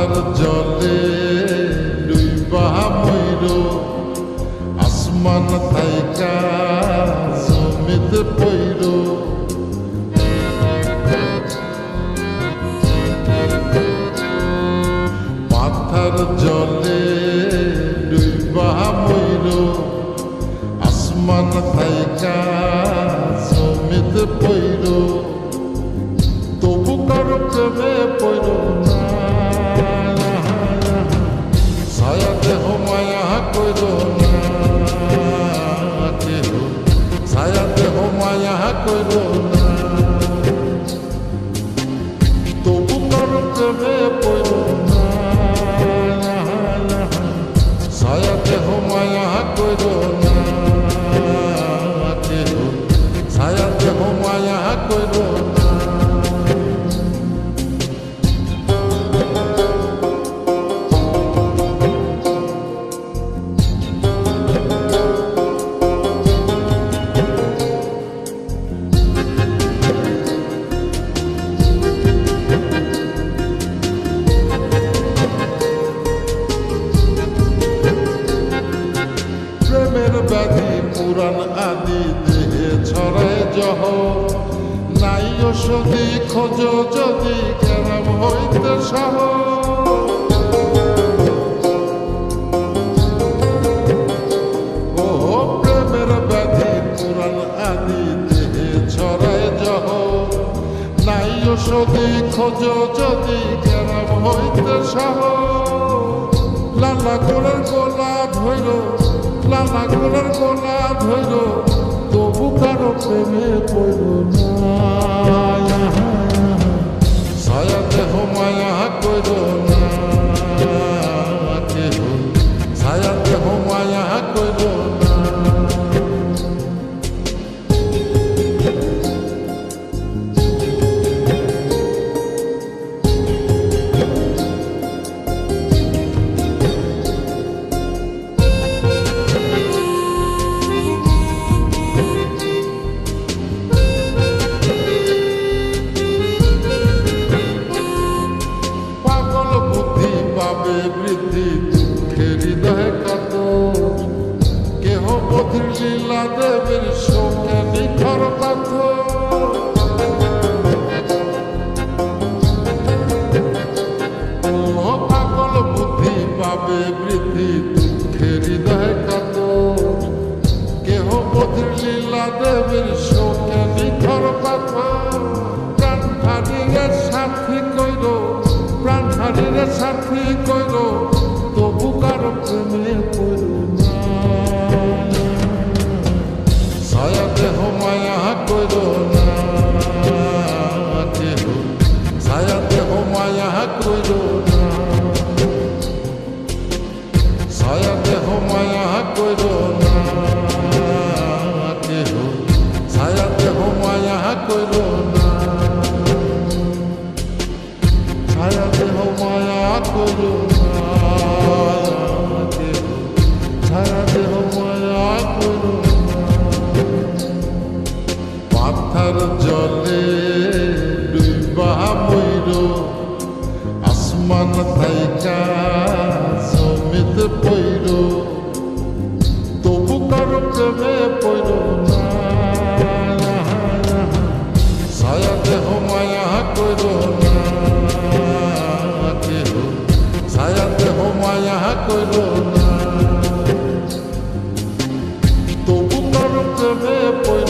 মাথার জলে ডুইবা মইর আসমান থাইকা জমিতে পইর মাথার জলে ডুইবা মইর আসমান থাইকা জমিতে পইর তবু কারো প্রেমে পইর না ছায়া দেহ মায়া কইর না কেহ ছায়া দেহ মায়া কইর না তবু কারো প্রেমে পইর না ছায়া দেহ মায়া কইর না কেহ ছায়া দেহ মায়া কইর না ব্যাধি পুরাণ আদি দেহে ছড়ায় জহ নাই ওষুধি খোঁজ যদি কেরাম হইতে সহ ও প্রেমের ব্যাধি পুরাণ আদি দেহে ছড়ায় জহ নাই ওষুধি খোঁজ যদি কেরাম হইতে সহ লালা গোলার গোলা ধৈর লালা গোলার গোলা ধৈর তবু কারো প্রেমে পড়ল না ছায়া দেহ মায়া কইর না কেহ ছায়া দেহ মায়া কইর না বৃদ্ধি দুঃখের হৃদয় কত কেহ বধির লীলা দেবের শোকে নিখর কত পাগল বুদ্ধি পাবে বৃদ্ধি দুঃখের হৃদয় কত কেহ বধির লীলা দেবের শোকে নিখর কত প্রাণ হারিয়ে সাথী কইর প্রাণ হারিয়ে সাথী কইর তবু কারো প্রেমে পড়ল না ছায়া দেহ মায়া কইর না কেহ ছায়া দেহ মায়া কইর না ছায়া দেহ মায়া কইর না কেহ ছায়া দেহ মায়া কইর না ছায়া দেহ মায়া কইর না কেহ ছায়া দেহ মায়া কইর না মাথার জলে ডুইবা মইর আসমান থাইকা জমিতে পইর তবু কারো প্রেমে পইর না ছায়া দেহ মায়া কইর না কেহ ছায়া দেহ মায়া কইর না তবু কারো প্রেমে পইর